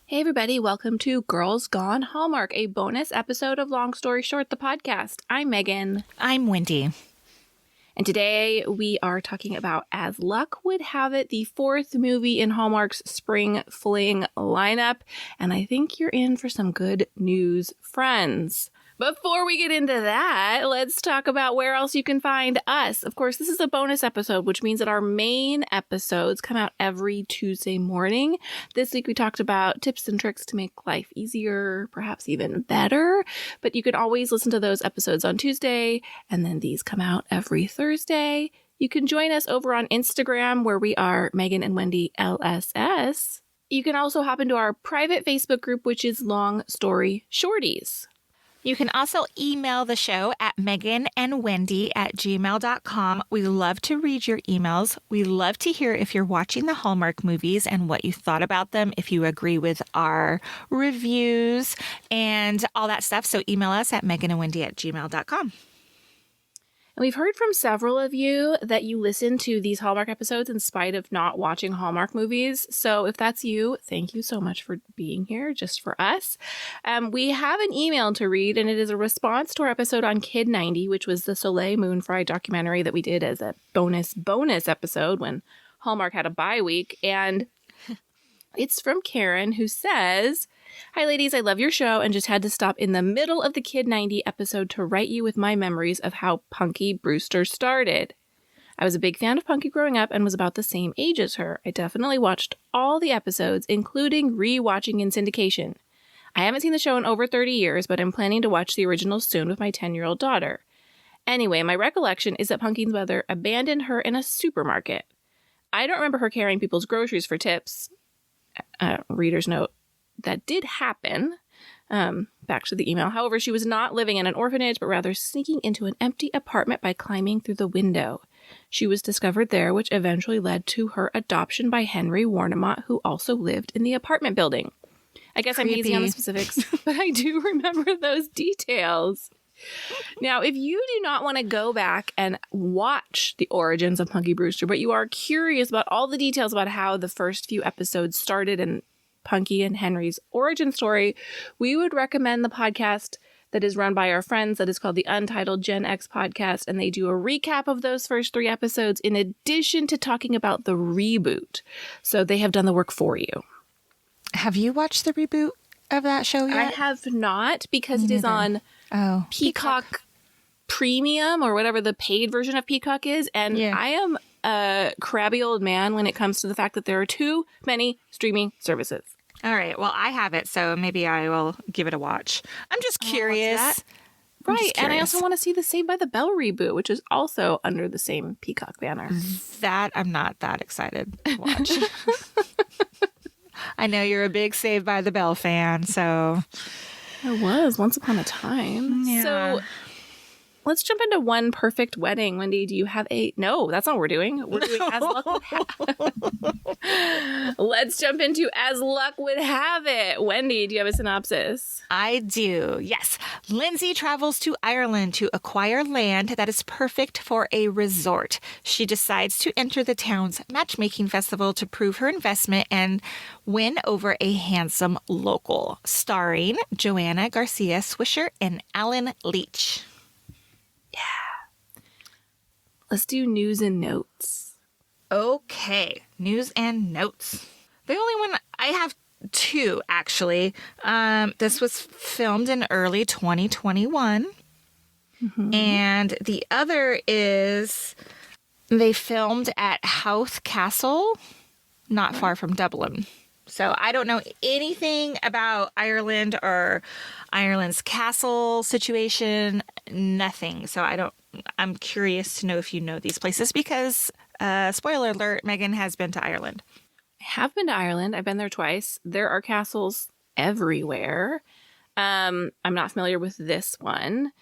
Hey everybody, welcome to Girls Gone Hallmark, a bonus episode of Long Story Short, the podcast. I'm Megan. I'm Wendy. And today we are talking about As Luck Would Have It, the fourth movie in Hallmark's Spring Fling lineup. And I think you're in for some good news, friends. Before we get into that, let's talk about where else you can find us. Of course, this is a bonus episode, which means that our main episodes come out every Tuesday morning. This week we talked about tips and tricks to make life easier, perhaps even better. But you can always listen to those episodes on Tuesday, and then these come out every Thursday. You can join us over on Instagram, where we are Megan and Wendy LSS. You can also hop into our private Facebook group, which is Long Story Shorties. You can also email the show at meganandwendy@gmail.com. We love to read your emails. We love to hear if you're watching the Hallmark movies and what you thought about them, if you agree with our reviews and all that stuff. So email us at meganandwendy@gmail.com. And we've heard from several of you that you listen to these Hallmark episodes in spite of not watching Hallmark movies. So if that's you, thank you so much for being here just for us. We have an email to read, and it is a response to our episode on Kid 90, which was the Soleil Moon Frye documentary that we did as a bonus episode when Hallmark had a bye week. And it's from Karen, who says, "Hi ladies, I love your show and just had to stop in the middle of the Kid 90 episode to write you with my memories of how Punky Brewster started. I was a big fan of Punky growing up and was about the same age as her. I definitely watched all the episodes, including re-watching in syndication. I haven't seen the show in over 30 years, but I'm planning to watch the original soon with my 10-year-old daughter. Anyway, my recollection is that Punky's mother abandoned her in a supermarket. I don't remember her carrying people's groceries for tips. Reader's note. That did happen." Back to the email. "However, she was not living in an orphanage, but rather sneaking into an empty apartment by climbing through the window. She was discovered there, which eventually led to her adoption by Henry Warnemont, who also lived in the apartment building." I guess I'm hazy on the specifics, but I do remember those details. Now, if you do not want to go back and watch the origins of Punky Brewster, but you are curious about all the details about how the first few episodes started and Punky and Henry's origin story, we would recommend the podcast that is run by our friends that is called the Untitled Gen X podcast, and they do a recap of those first 3 episodes in addition to talking about the reboot. So they have done the work for you. Have you watched the reboot of that show yet? I have not, because it is on Peacock Premium or whatever the paid version of Peacock is, and I am a crabby old man when it comes to the fact that there are too many streaming services. All right. Well, I have it, so maybe I will give it a watch. I'm just curious. Right. And I also want to see the Saved by the Bell reboot, which is also under the same Peacock banner. That I'm not that excited to watch. I know you're a big Saved by the Bell fan, so. I was once upon a time. Yeah. So let's jump into One Perfect Wedding. Wendy, do you have a... No, that's not what we're doing. We're doing As Luck Would Have It. Let's jump into As Luck Would Have It. Wendy, do you have a synopsis? I do, yes. Lindsay travels to Ireland to acquire land that is perfect for a resort. She decides to enter the town's matchmaking festival to prove her investment and win over a handsome local. Starring JoAnna, Garcia, Swisher, and Alan Leech. Yeah. Let's do news and notes. Okay, news and notes. The only one I have 2, actually. This was filmed in early 2021. Mm-hmm. And the other is they filmed at Howth Castle, not far from Dublin. So I don't know anything about Ireland or Ireland's castle situation, nothing. So I'm curious to know if you know these places because, spoiler alert, Megan has been to Ireland. I have been to Ireland. I've been there twice. There are castles everywhere. I'm not familiar with this one.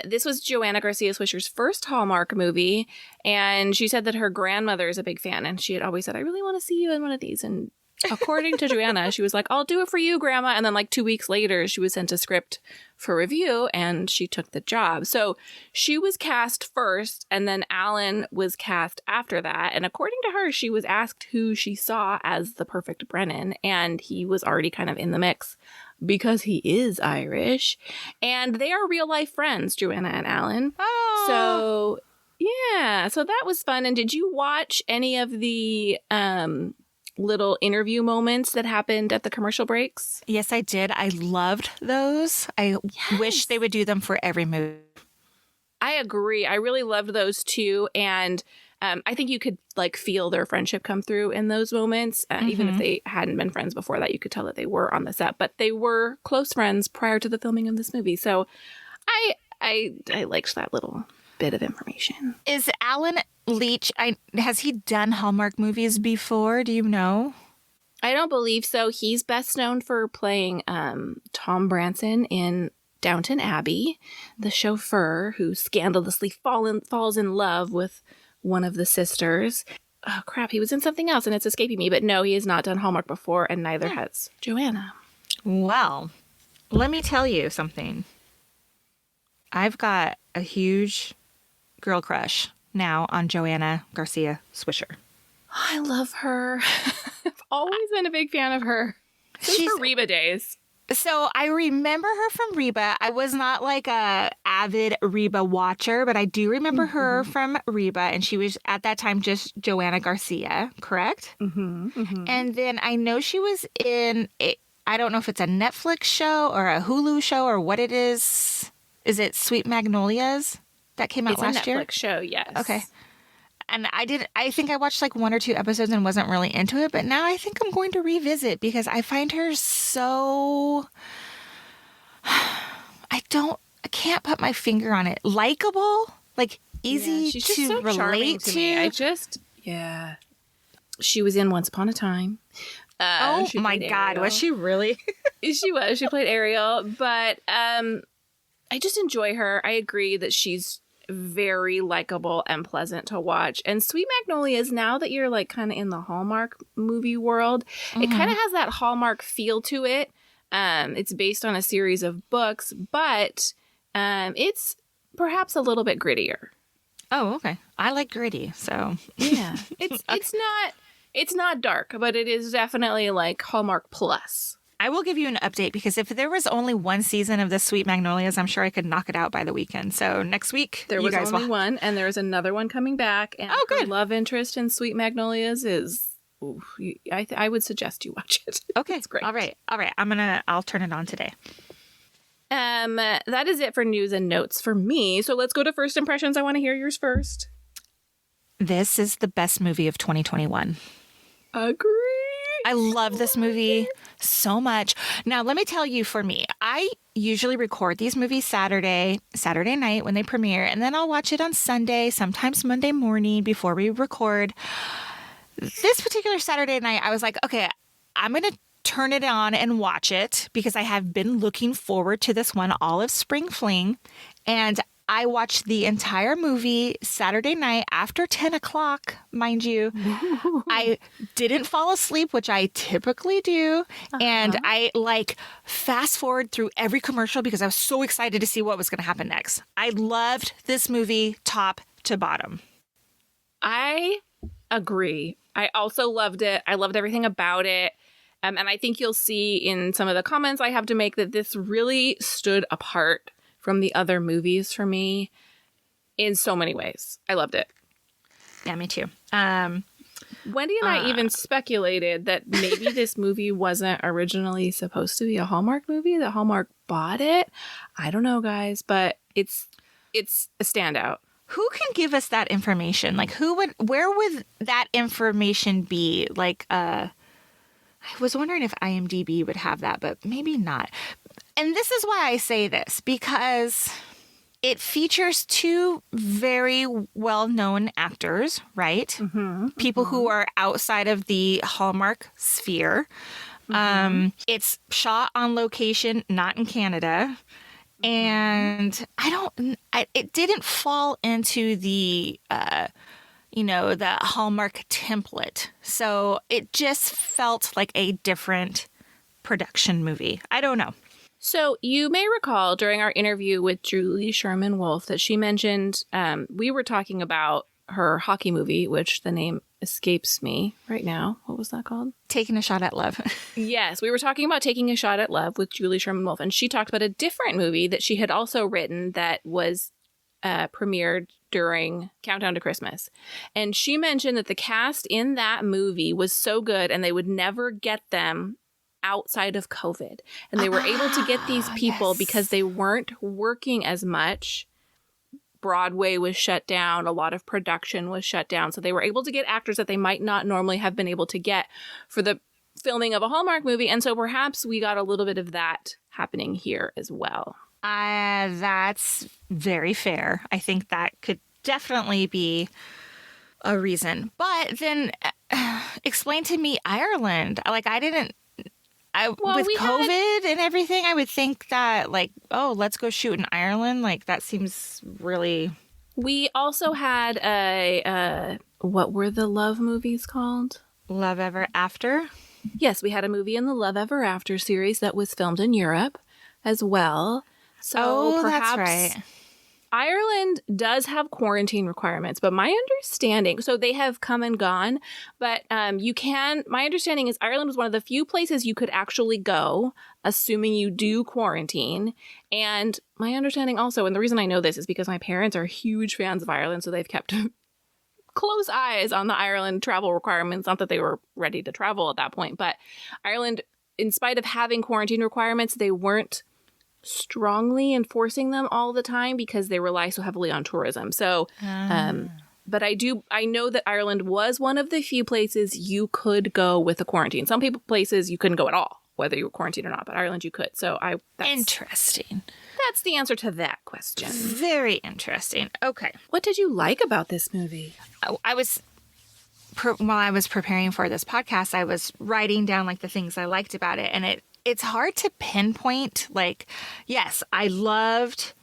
This was JoAnna Garcia Swisher's first Hallmark movie, and she said that her grandmother is a big fan, and she had always said, "I really want to see you in one of these." And according to JoAnna, she was like, I'll do it for you, Grandma. And then like 2 weeks later, she was sent a script for review and she took the job. So she was cast first and then Alan was cast after that. And according to her, she was asked who she saw as the perfect Brennan. And he was already kind of in the mix because he is Irish. And they are real life friends, JoAnna and Alan. Oh. So yeah, so that was fun. And did you watch any of the little interview moments that happened at the commercial breaks? Yes, I did. I loved those. I wish they would do them for every movie. I agree. I really loved those too. And I think you could like feel their friendship come through in those moments. Even if they hadn't been friends before that, you could tell that they were on the set. But they were close friends prior to the filming of this movie. So I liked that little bit of information. Is Alan Leech, has he done Hallmark movies before? Do you know? I don't believe so. He's best known for playing Tom Branson in Downton Abbey, the chauffeur who scandalously falls in love with one of the sisters. Oh, crap. He was in something else and it's escaping me. But no, he has not done Hallmark before and neither has JoAnna. Well, let me tell you something. I've got a huge girl crush now on JoAnna Garcia Swisher. I love her. I've always been a big fan of her. Since her Reba days. So I remember her from Reba. I was not like a avid Reba watcher, but I do remember her from Reba. And she was at that time just JoAnna Garcia, correct? And then I know she was in, I don't know if it's a Netflix show or a Hulu show or what it is. Is it Sweet Magnolias? That came out last year? It's a Netflix show, yes. Okay. And I think I watched like 1 or 2 episodes and wasn't really into it, but now I think I'm going to revisit because I find her so, I can't put my finger on it. Likeable, like easy she's to just so relate to me. She was in Once Upon a Time. Oh my God, Ariel. was she really? She was. She played Ariel, but I just enjoy her. I agree that she's very likable and pleasant to watch. And Sweet Magnolias, now that you're like kind of in the Hallmark movie world, it kind of has that Hallmark feel to it. It's based on a series of books, but it's perhaps a little bit grittier. Oh, okay. I like gritty, so yeah, it's not dark, but it is definitely like Hallmark Plus. I will give you an update because if there was only 1 season of the Sweet Magnolias, I'm sure I could knock it out by the weekend. So next week, there was only one, and there's another one coming back. And good. Her love interest in Sweet Magnolias is, I would suggest you watch it. Okay, it's great. All right. I'll turn it on today. That is it for news and notes for me. So let's go to first impressions. I want to hear yours first. This is the best movie of 2021. Agree. I love this movie so much. Now, let me tell you, for me, I usually record these movies Saturday night when they premiere, and then I'll watch it on Sunday, sometimes Monday morning before we record. This particular Saturday night, I was like, okay, I'm going to turn it on and watch it because I have been looking forward to this one all of Spring Fling. And I watched the entire movie Saturday night after 10 o'clock, mind you. I didn't fall asleep, which I typically do. And I fast forward through every commercial because I was so excited to see what was going to happen next. I loved this movie top to bottom. I agree. I also loved it. I loved everything about it. And I think you'll see in some of the comments I have to make that this really stood apart from the other movies for me in so many ways. I loved it. Yeah, me too. Wendy and I even speculated that maybe this movie wasn't originally supposed to be a Hallmark movie, that Hallmark bought it. I don't know, guys, but it's a standout. Who can give us that information? Like, where would that information be? Like, I was wondering if IMDb would have that, but maybe not. And this is why I say this, because it features 2 very well-known actors, right? People who are outside of the Hallmark sphere. It's shot on location, not in Canada. And it didn't fall into the the Hallmark template. So it just felt like a different production movie. I don't know. So you may recall during our interview with Julie Sherman Wolfe that she mentioned we were talking about her hockey movie, which the name escapes me right now. What was that called? Taking a Shot at Love. Yes, we were talking about Taking a Shot at Love with Julie Sherman Wolfe, and she talked about a different movie that she had also written that was premiered during Countdown to Christmas. And she mentioned that the cast in that movie was so good and they would never get them outside of COVID. And they were able to get these people because they weren't working as much. Broadway was shut down. A lot of production was shut down. So they were able to get actors that they might not normally have been able to get for the filming of a Hallmark movie. And so perhaps we got a little bit of that happening here as well. That's very fair. I think that could definitely be a reason. But then explain to me Ireland. Like, with COVID and everything, I would think that, like, oh, let's go shoot in Ireland. Like, that seems really... We also had what were the love movies called? Love Ever After? Yes, we had a movie in the Love Ever After series that was filmed in Europe as well. So perhaps that's right. Ireland does have quarantine requirements, but my understanding, so they have come and gone, but my understanding is Ireland was one of the few places you could actually go, assuming you do quarantine. And my understanding also, and the reason I know this is because my parents are huge fans of Ireland, so they've kept close eyes on the Ireland travel requirements. Not that they were ready to travel at that point, but Ireland, in spite of having quarantine requirements, they weren't strongly enforcing them all the time because they rely so heavily on tourism. So, but I know that Ireland was one of the few places you could go with a quarantine. Some places you couldn't go at all, whether you were quarantined or not, but Ireland you could. So interesting. That's the answer to that question. Very interesting. Okay. What did you like about this movie? While I was preparing for this podcast, I was writing down like the things I liked about it, and it's hard to pinpoint. Like, yes, I loved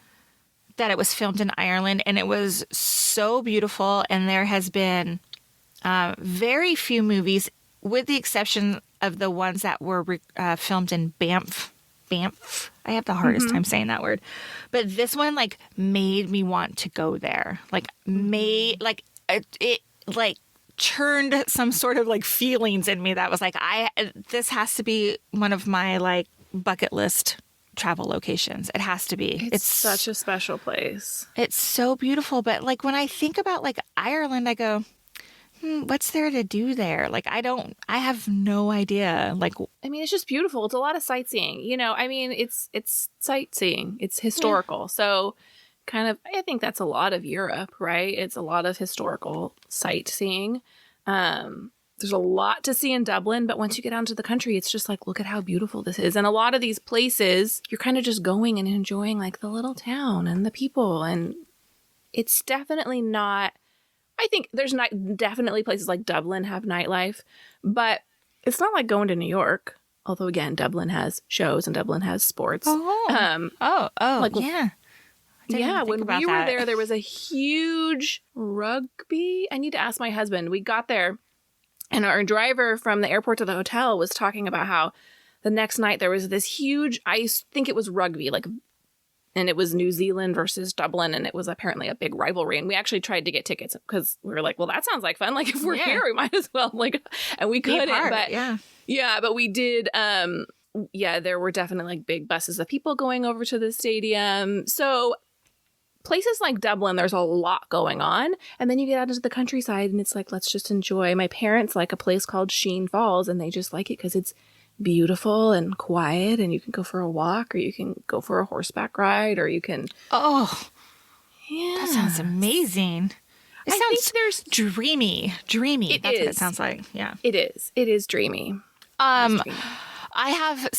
that it was filmed in Ireland and it was so beautiful. And there has been very few movies, with the exception of the ones that were filmed in Banff. I have the hardest time saying that word. But this one like made me want to go there. Like it churned some sort of like feelings in me that was like, this has to be one of my like bucket list travel locations. It has to be. It's such a special place. It's so beautiful. But like when I think about like Ireland, I go, what's there to do there? Like, I have no idea. Like, I mean, it's just beautiful. It's a lot of sightseeing, I mean, it's sightseeing. It's historical. Yeah. So kind of, I think that's a lot of Europe, right? It's a lot of historical sightseeing. There's a lot to see in Dublin, but once you get out into the country, it's just like, look at how beautiful this is. And a lot of these places, you're kind of just going and enjoying like the little town and the people. And it's definitely not, I think there's definitely places like Dublin have nightlife, but it's not like going to New York. Although again, Dublin has shows and Dublin has sports. Yeah. Yeah, when we were there was a huge rugby. I need to ask my husband. We got there, and our driver from the airport to the hotel was talking about how the next night there was this huge, I think it was rugby, and it was New Zealand versus Dublin, and it was apparently a big rivalry. And we actually tried to get tickets because we were like, well, that sounds like fun. Like, if we're here, we might as well, and we couldn't. But but we did. There were definitely like big buses of people going over to the stadium. So places like Dublin, there's a lot going on. And then you get out into the countryside and it's like, let's just enjoy. My parents like a place called Sheen Falls, and they just like it because it's beautiful and quiet, and you can go for a walk, or you can go for a horseback ride, or you can... Oh, yeah. That sounds amazing. It sounds there's dreamy. That's what it sounds like. Yeah. It is dreamy. I have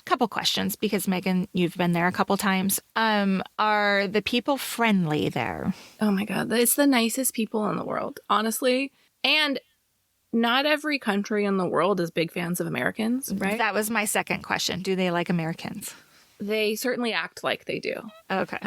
couple questions because, Megan, you've been there a couple times. Are the people friendly there? Oh my God. It's the nicest people in the world, honestly. And not every country in the world is big fans of Americans, right? That was my second question. Do they like Americans? They certainly act like they do. Okay.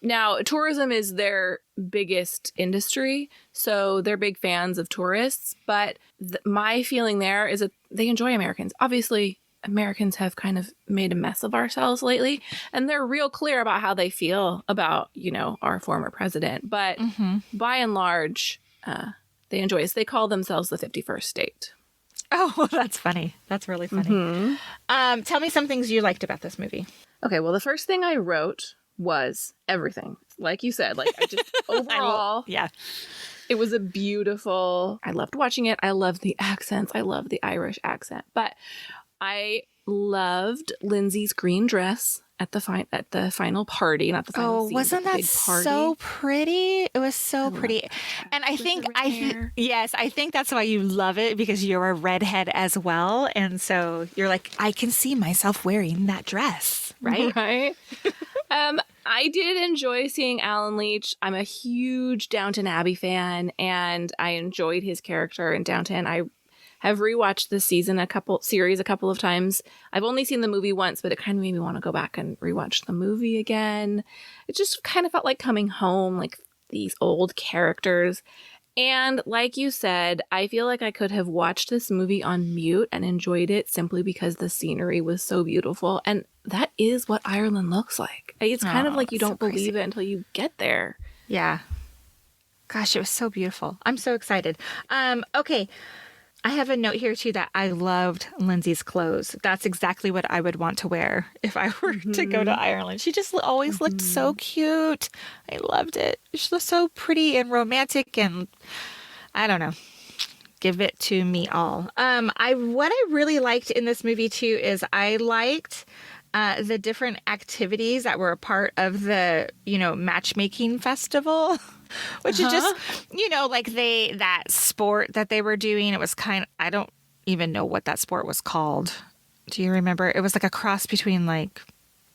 Now, tourism is their biggest industry, so they're big fans of tourists. But my feeling there is that they enjoy Americans. Obviously, Americans have kind of made a mess of ourselves lately, and they're real clear about how they feel about, our former president. But by and large, they enjoy us. They call themselves the 51st state. Oh, that's funny. That's really funny. Tell me some things you liked about this movie. Okay, well, the first thing I wrote was everything. Like you said, I just overall, yeah, it was a beautiful. I loved watching it. I loved the accents. I loved the Irish accent, but I loved Lindsay's green dress at the final party, not the final scene. Wasn't that so pretty? It was so pretty. And I think that's why you love it, because you're a redhead as well. And so you're like, I can see myself wearing that dress, right? Right. I did enjoy seeing Alan Leech. I'm a huge Downton Abbey fan, and I enjoyed his character in Downton. I have rewatched this series a couple of times. I've only seen the movie once, but it kind of made me want to go back and rewatch the movie again. It just kind of felt like coming home, like these old characters. And like you said, I feel like I could have watched this movie on mute and enjoyed it simply because the scenery was so beautiful. And that is what Ireland looks like. It's kind of like you don't believe it until you get there. Yeah. Gosh, it was so beautiful. I'm so excited. Okay. I have a note here, too, that I loved Lindsay's clothes. That's exactly what I would want to wear if I were to go to Ireland. She just always looked so cute. I loved it. She looked so pretty and romantic, and I don't know. Give it to me all. What I really liked in this movie, too, is I liked the different activities that were a part of the, matchmaking festival. Which is just, that sport that they were doing. It was I don't even know what that sport was called. Do you remember? It was like a cross between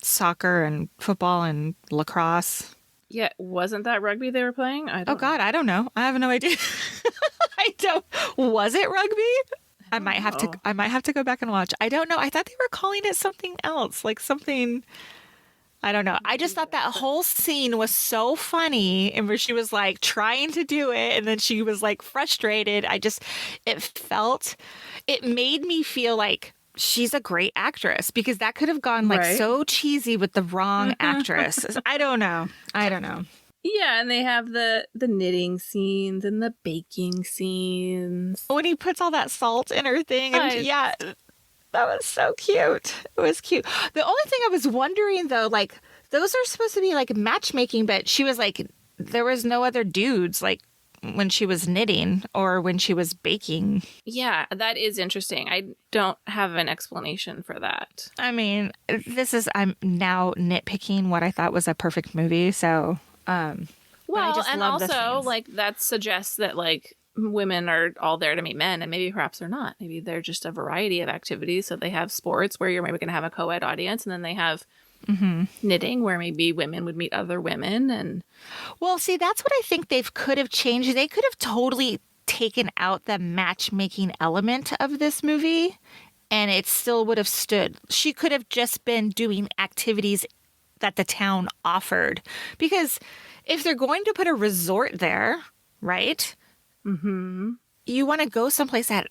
soccer and football and lacrosse. Yeah, wasn't that rugby they were playing? God, I don't know. I have no idea. Was it rugby? I might have to go back and watch. I don't know. I thought they were calling it something else, something. I don't know. I just thought that whole scene was so funny, and where she was trying to do it, and then she was frustrated. It made me feel like she's a great actress, because that could have gone so cheesy with the wrong actress. I don't know. Yeah, and they have the knitting scenes and the baking scenes. When he puts all that salt in her thing, and that was so cute. It was cute. The only thing I was wondering, though, those are supposed to be matchmaking, but she was there was no other dudes when she was knitting or when she was baking. Yeah, that is interesting. I don't have an explanation for that. I mean, I'm now nitpicking what I thought was a perfect movie. So, well, and also that suggests that women are all there to meet men, and maybe perhaps they're not. Maybe they're just a variety of activities. So they have sports where you're maybe going to have a co-ed audience, and then they have knitting where maybe women would meet other women. And well, see, that's what I think they could have changed. They could have totally taken out the matchmaking element of this movie, and it still would have stood. She could have just been doing activities that the town offered, because if they're going to put a resort there, right? You want to go someplace that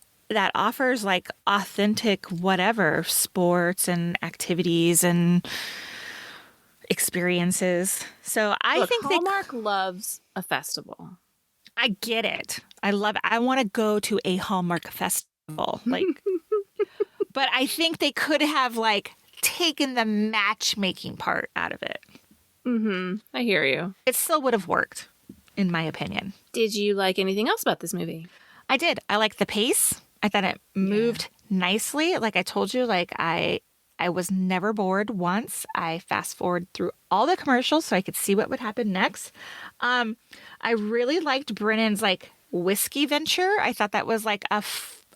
offers authentic whatever sports and activities and experiences. So I think Hallmark loves a festival. I get it. I love it. I want to go to a Hallmark festival. But I think they could have taken the matchmaking part out of it. I hear you. It still would have worked, in my opinion. Did you like anything else about this movie? I did. I liked the pace. I thought it moved nicely. Like I told you, I was never bored once. I fast forward through all the commercials so I could see what would happen next. I really liked Brennan's whiskey venture. I thought that was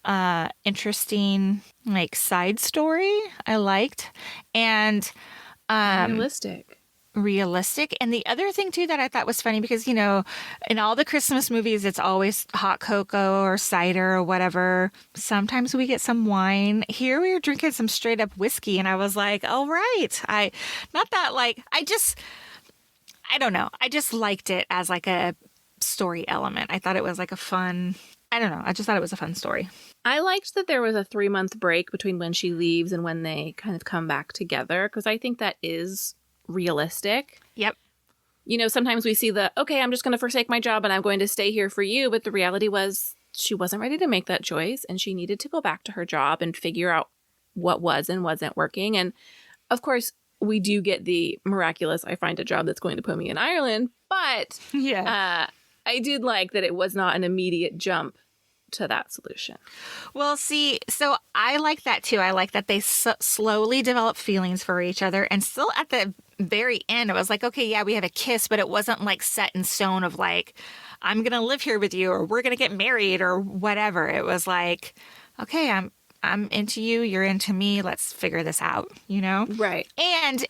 a interesting side story. I liked, and realistic. realistic. And the other thing too that I thought was funny, because, you know, in all the Christmas movies, it's always hot cocoa or cider or whatever. Sometimes we get some wine. Here we were drinking some straight up whiskey, and I was like, all right. I don't know. I just liked it as like a story element. I thought it was like a fun, I don't know. I just thought it was a fun story. I liked that there was a 3-month break between when she leaves and when they kind of come back together, because I think that is realistic. Yep. You know, sometimes we see okay, I'm just going to forsake my job and I'm going to stay here for you. But the reality was she wasn't ready to make that choice, and she needed to go back to her job and figure out what was and wasn't working. And of course, we do get the miraculous, I find a job that's going to put me in Ireland. But Yeah. I did like that it was not an immediate jump to that solution. Well, see, so I like that too. I like that they slowly develop feelings for each other, and still at the very end, it was like, okay, yeah, we have a kiss, but it wasn't like set in stone of like, I'm going to live here with you, or we're going to get married, or whatever. It was like, okay, I'm into you, you're into me, let's figure this out, you know? Right. And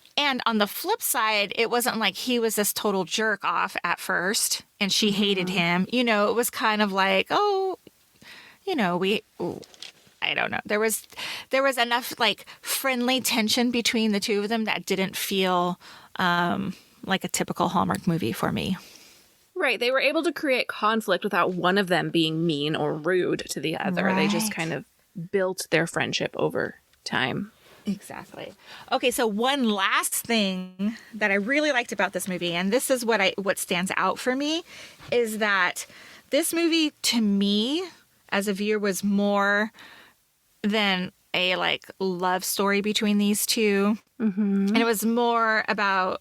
on the flip side, it wasn't like he was this total jerk off at first and she hated him. You know, it was kind of like, oh, you know, I don't know. There was enough like friendly tension between the two of them that didn't feel like a typical Hallmark movie for me. Right. They were able to create conflict without one of them being mean or rude to the other. Right. They just kind of built their friendship over time. Exactly. Okay, so one last thing that I really liked about this movie, and this is what stands out for me, is that this movie, to me, as a viewer, was more than a like love story between these two. Mm-hmm. And it was more about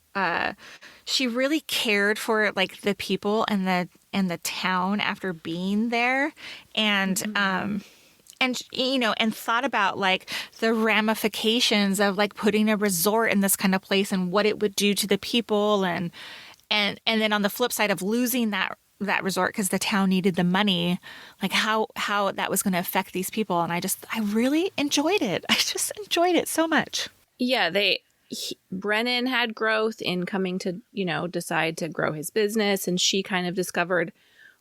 she really cared for like the people and the town after being there, and you know, and thought about like the ramifications of like putting a resort in this kind of place and what it would do to the people, and then on the flip side of losing that resort because the town needed the money, like how that was going to affect these people. And I really enjoyed it. I just enjoyed it so much. Yeah, Brennan had growth in coming to, you know, decide to grow his business, and she kind of discovered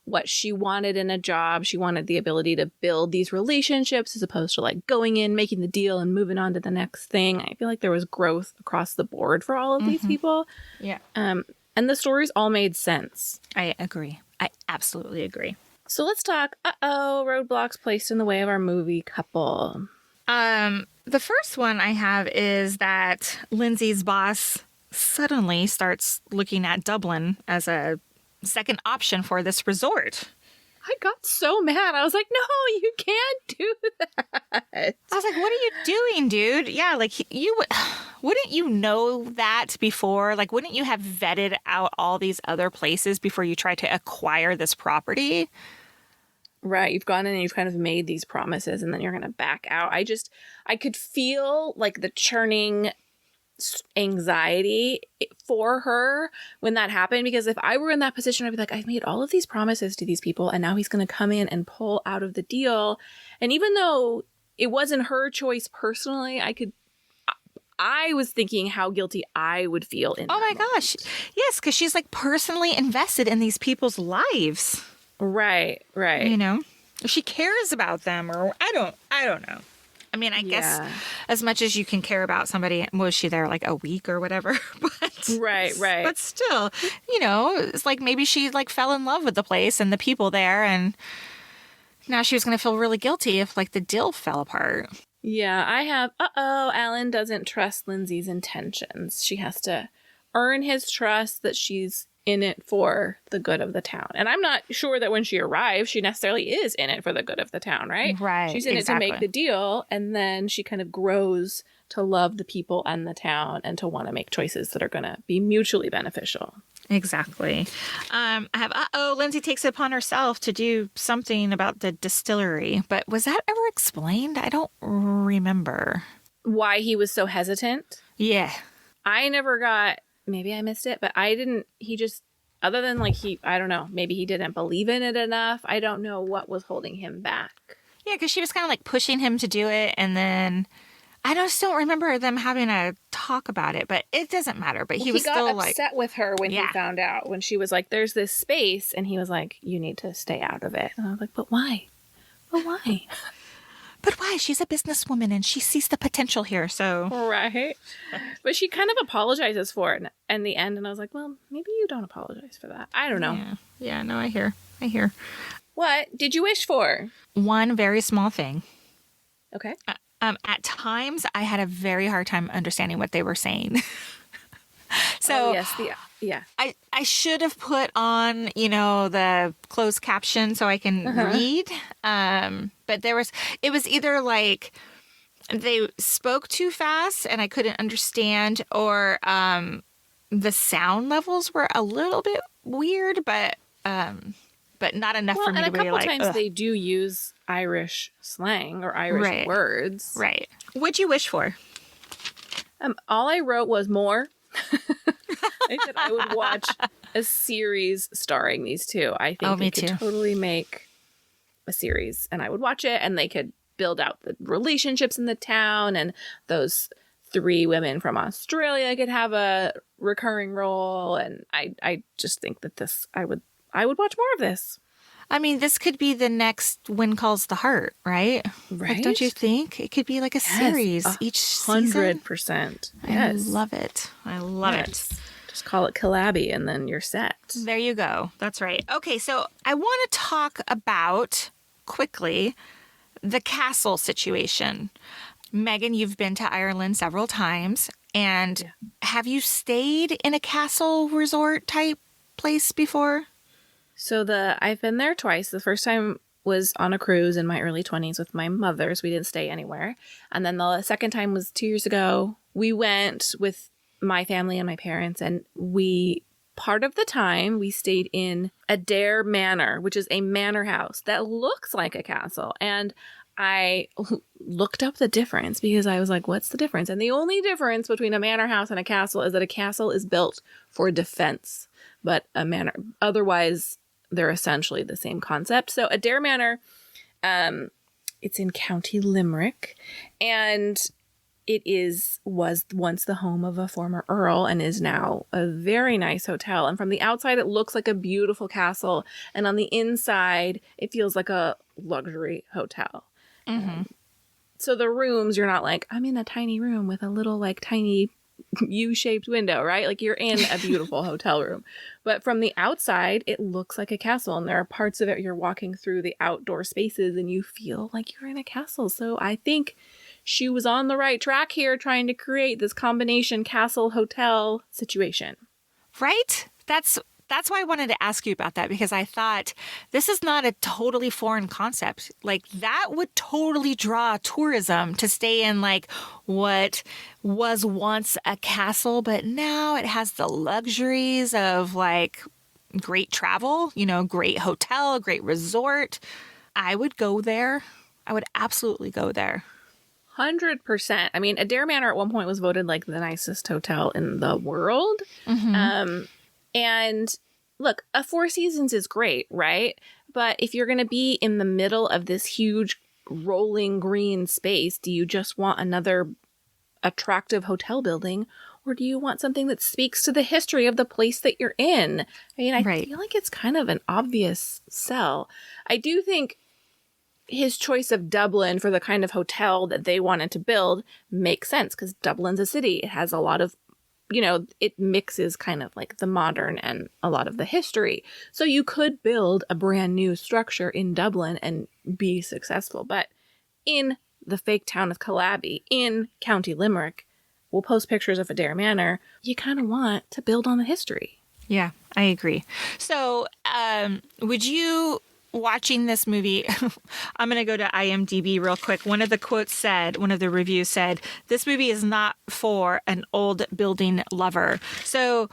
what she wanted in a job. She wanted the ability to build these relationships as opposed to like going in, making the deal and moving on to the next thing. I feel like there was growth across the board for all of these people. Yeah. And the stories all made sense. I agree. I absolutely agree. So let's talk, roadblocks placed in the way of our movie couple. The first one I have is that Lindsay's boss suddenly starts looking at Dublin as a second option for this resort. I got so mad. I was like, no, you can't do that. I was like, what are you doing, dude? Yeah, like wouldn't you know that before? Like, wouldn't you have vetted out all these other places before you try to acquire this property? Right. You've gone in and you've kind of made these promises and then you're going to back out. I could feel like the churning anxiety for her when that happened, because if I were in that position, I'd be like, I've made all of these promises to these people and now he's going to come in and pull out of the deal. And even though it wasn't her choice personally, I was thinking how guilty I would feel in Oh my moment. gosh. Yes, because she's like personally invested in these people's lives. Right. You know, she cares about them, or I don't know. I mean, I guess as much as you can care about somebody, was she there like a week or whatever? But, Right. But still, you know, it's like maybe she like fell in love with the place and the people there, and now she was going to feel really guilty if like the deal fell apart. Yeah, I have, Alan doesn't trust Lindsay's intentions. She has to earn his trust that she's in it for the good of the town. And I'm not sure that when she arrives, she necessarily is in it for the good of the town, right? Right. She's in it to make the deal, and then she kind of grows to love the people and the town and to want to make choices that are going to be mutually beneficial. Exactly. I have, Lindsay takes it upon herself to do something about the distillery. But was that ever explained? I don't remember. Why he was so hesitant? Yeah. I never got, maybe I missed it, but I didn't, he just, other than like I don't know, maybe he didn't believe in it enough. I don't know what was holding him back. Yeah, because she was kind of like pushing him to do it. And then I just don't remember them having a talk about it, but it doesn't matter. But he was still like... He got upset with her when he found out, when she was like, there's this space, and he was like, you need to stay out of it. And I was like, but why? But why? But why? She's a businesswoman, and she sees the potential here, so... Right. But she kind of apologizes for it in the end, and I was like, well, maybe you don't apologize for that. I don't know. Yeah, no, I hear. What did you wish for? One very small thing. Okay. At times, I had a very hard time understanding what they were saying. So, I should have put on, the closed caption so I can read. But it was either like they spoke too fast and I couldn't understand, or the sound levels were a little bit weird, but not enough for me to be like... Well, and a couple times they do use Irish slang or Irish words. Right. What'd you wish for? All I wrote was more. I said I would watch a series starring these two. I think they could totally make a series, and I would watch it, and they could build out the relationships in the town, and those 3 women from Australia could have a recurring role, and I just think that I would watch more of this. I mean, this could be the next When Calls the Heart, right? Right. Like, don't you think? It could be like a series each season. 100%. Yes. I love it. Just call it Collabby and then you're set. There you go. That's right. Okay, so I want to talk about, quickly, the castle situation. Megan, you've been to Ireland several times. And have you stayed in a castle resort type place before? So I've been there twice. The first time was on a cruise in my early 20s with my mother, so we didn't stay anywhere. And then the second time was 2 years ago. We went with my family and my parents, and part of the time we stayed in Adair Manor, which is a manor house that looks like a castle. And I looked up the difference because I was like, what's the difference? And the only difference between a manor house and a castle is that a castle is built for defense, but a manor, otherwise they're essentially the same concept. So Adair Manor, it's in County Limerick, and it was once the home of a former earl and is now a very nice hotel. And from the outside, it looks like a beautiful castle. And on the inside, it feels like a luxury hotel. Mm-hmm. So the rooms, you're not like, I'm in a tiny room with a little like tiny U-shaped window, right? Like you're in a beautiful hotel room. But from the outside, it looks like a castle. And there are parts of it you're walking through the outdoor spaces and you feel like you're in a castle. So I think she was on the right track here trying to create this combination castle hotel situation. Right? That's why I wanted to ask you about that, because I thought this is not a totally foreign concept. Like that would totally draw tourism to stay in like what was once a castle, but now it has the luxuries of like great travel, great hotel, great resort. I would go there. I would absolutely go there. 100%. I mean, Adair Manor at one point was voted like the nicest hotel in the world. Mm-hmm. And look, a Four Seasons is great, right? But if you're going to be in the middle of this huge rolling green space, do you just want another attractive hotel building, or do you want something that speaks to the history of the place that you're in? I mean, I feel like it's kind of an obvious sell. I do think his choice of Dublin for the kind of hotel that they wanted to build makes sense, because Dublin's a city. It has a lot of, it mixes kind of like the modern and a lot of the history. So you could build a brand new structure in Dublin and be successful. But in the fake town of Collabby, in County Limerick, we'll post pictures of Adair Manor, you kind of want to build on the history. Yeah, I agree. So would you... Watching this movie, I'm going to go to IMDb real quick. One of the reviews said, this movie is not for an old building lover. So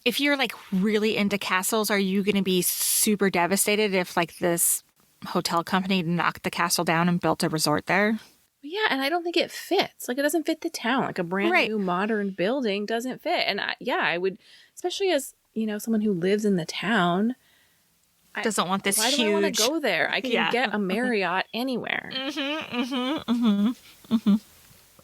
if you're like really into castles, are you going to be super devastated if like this hotel company knocked the castle down and built a resort there? Yeah, and I don't think it fits. Like it doesn't fit the town. Like a brand new modern building doesn't fit. And I would, especially as, someone who lives in the town, doesn't want this why huge... do I want to go there? I can get a Marriott anywhere.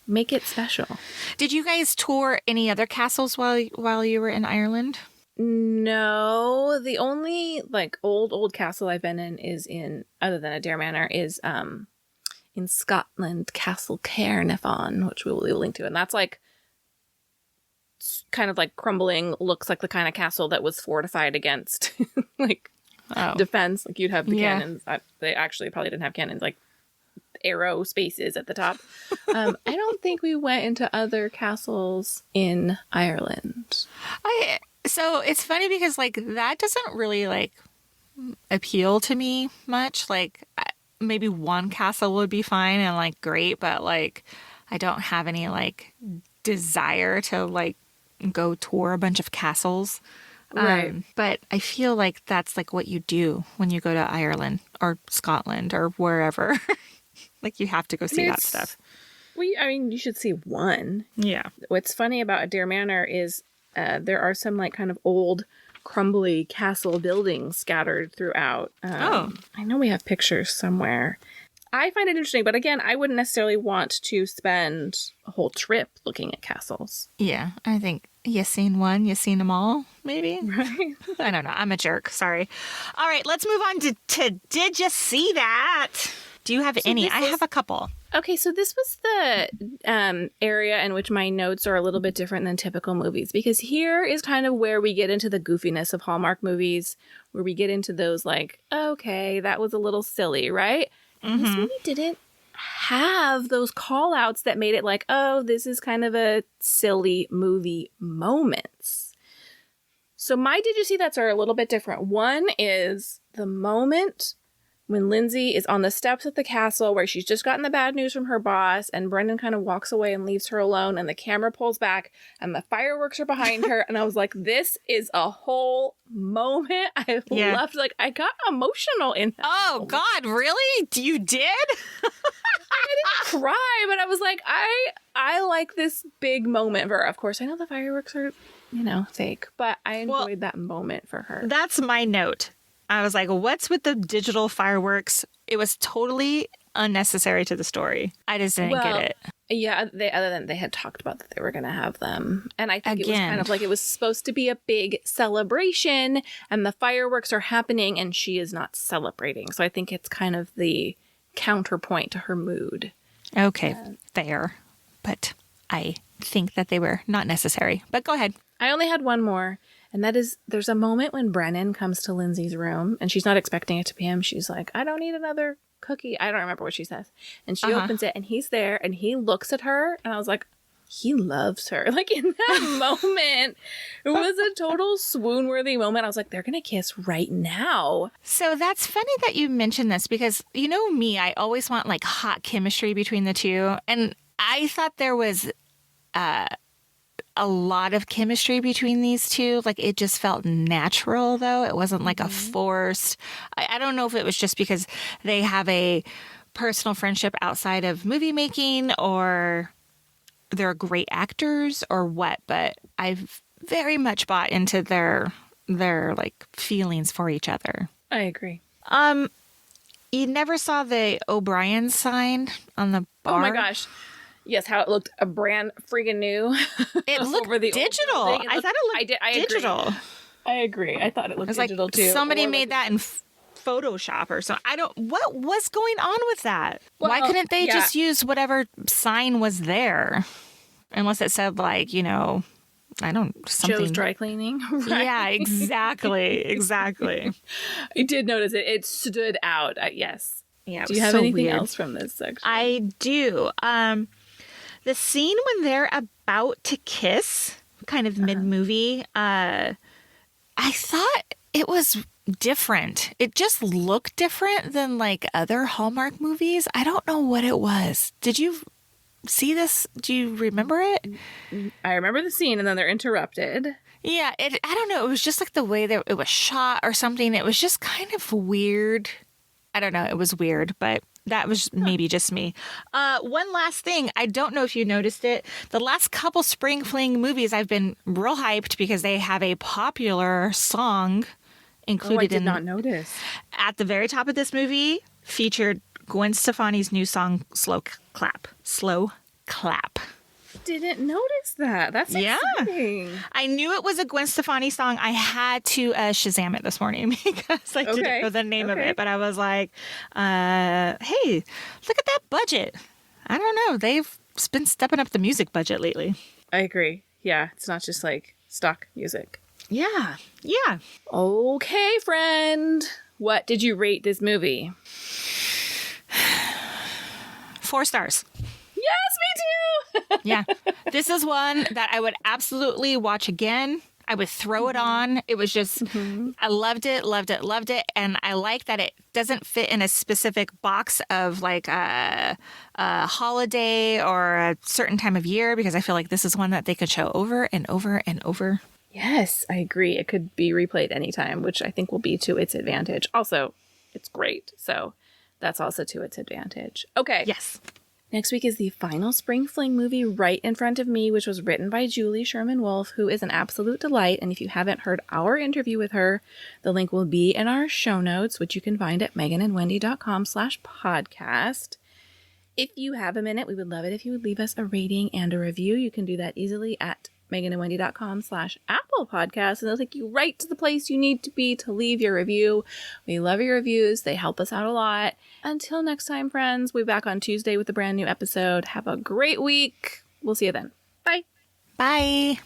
Make it special. Did you guys tour any other castles while you were in Ireland? No, the only like old castle I've been in is in, other than Adair Manor, is in Scotland, Castle Caernarfon, which we will link to, and that's like kind of like crumbling, looks like the kind of castle that was fortified against like defense. Like you'd have the cannons. They actually probably didn't have cannons, like arrow spaces at the top. I don't think we went into other castles in Ireland. So it's funny because like that doesn't really like appeal to me much. Like maybe one castle would be fine and like great, but like I don't have any like desire to like go tour a bunch of castles. Right. But I feel like that's like what you do when you go to Ireland or Scotland or wherever. Like you have to go see that stuff. Well, I mean, you should see one. Yeah. What's funny about Adair Manor is there are some like kind of old crumbly castle buildings scattered throughout. I know we have pictures somewhere. I find it interesting, but again, I wouldn't necessarily want to spend a whole trip looking at castles. Yeah, I think you seen one, you seen them all, maybe? Right. I don't know. I'm a jerk. Sorry. All right, let's move on to Did You See That? Do you have any? I have a couple. Okay, so this was the area in which my notes are a little bit different than typical movies, because here is kind of where we get into the goofiness of Hallmark movies, where we get into those like, okay, that was a little silly, right? Mm-hmm. This movie didn't have those call outs that made it like, oh, this is kind of a silly movie moments. So my Did You See That's are a little bit different. One is the moment when Lindsay is on the steps at the castle where she's just gotten the bad news from her boss and Brendan kind of walks away and leaves her alone and the camera pulls back and the fireworks are behind her. And I was like, this is a whole moment. I loved, like, I got emotional in that. Oh, moment. God, really? You did? I didn't cry, but I was like, I like this big moment for her. Of course, I know the fireworks are, fake, but I enjoyed that moment for her. That's my note. I was like, what's with the digital fireworks? It was totally unnecessary to the story. I just didn't get it. Yeah, other than they had talked about that they were going to have them. And I think it was kind of like it was supposed to be a big celebration and the fireworks are happening and she is not celebrating. So I think it's kind of the counterpoint to her mood. Okay, fair. But I think that they were not necessary. But go ahead. I only had one more. And that is, there's a moment when Brennan comes to Lindsay's room and she's not expecting it to be him. She's like, I don't need another cookie. I don't remember what she says. And she opens it and he's there and he looks at her. And I was like, he loves her. Like in that moment, it was a total swoon-worthy moment. I was like, they're going to kiss right now. So that's funny that you mentioned this because you know me, I always want like hot chemistry between the two. And I thought there was a lot of chemistry between these two. Like it just felt natural though. It wasn't like a forced, I don't know if it was just because they have a personal friendship outside of movie making or they're great actors or what, but I've very much bought into their like feelings for each other. I agree. You never saw the O'Brien sign on the bar? Oh my gosh. Yes, how it looked a brand freaking new. It looked over the digital. I thought it looked digital. I agree. I thought it looked digital like too. Somebody made that in Photoshop or something. What was going on with that? Well, why couldn't they just use whatever sign was there? Unless it said like, something. Joe's dry cleaning. Right? Yeah, exactly. I did notice it. It stood out. Yes. Yeah. Do you have anything else from this section? I do. The scene when they're about to kiss, kind of mid-movie, I thought it was different. It just looked different than like other Hallmark movies. I don't know what it was. Did you see this? Do you remember it? I remember the scene and then they're interrupted. Yeah, I don't know. It was just like the way that it was shot or something. It was just kind of weird. I don't know. It was weird, but that was maybe just me. One last thing. I don't know if you noticed it. The last couple Spring Fling movies, I've been real hyped because they have a popular song included I did not notice. at the very top of this movie featured Gwen Stefani's new song, Slow Clap. Slow Clap. Didn't notice that. That's exciting. I knew it was a Gwen Stefani song. I had to Shazam it this morning because I didn't know the name of it. But I was like, hey, look at that budget. I don't know. They've been stepping up the music budget lately. I agree. Yeah, it's not just like stock music. Yeah. Okay, friend. What did you rate this movie? 4 stars. Yes, me too. Yeah. This is one that I would absolutely watch again. I would throw it on. It was just, I loved it. And I like that it doesn't fit in a specific box of like a holiday or a certain time of year, because I feel like this is one that they could show over and over and over. Yes, I agree. It could be replayed anytime, which I think will be to its advantage. Also, it's great. So that's also to its advantage. Okay. Yes. Next week is the final Spring Fling movie right in front of me, which was written by Julie Sherman-Wolfe, who is an absolute delight. And if you haven't heard our interview with her, the link will be in our show notes, which you can find at meganandwendy.com/podcast. If you have a minute, we would love it if you would leave us a rating and a review. You can do that easily at meganandwendy.com/Apple Podcast, and they'll take you right to the place you need to be to leave your review. We love your reviews. They help us out a lot. Until next time, friends, we'll be back on Tuesday with a brand new episode. Have a great week. We'll see you then. Bye. Bye.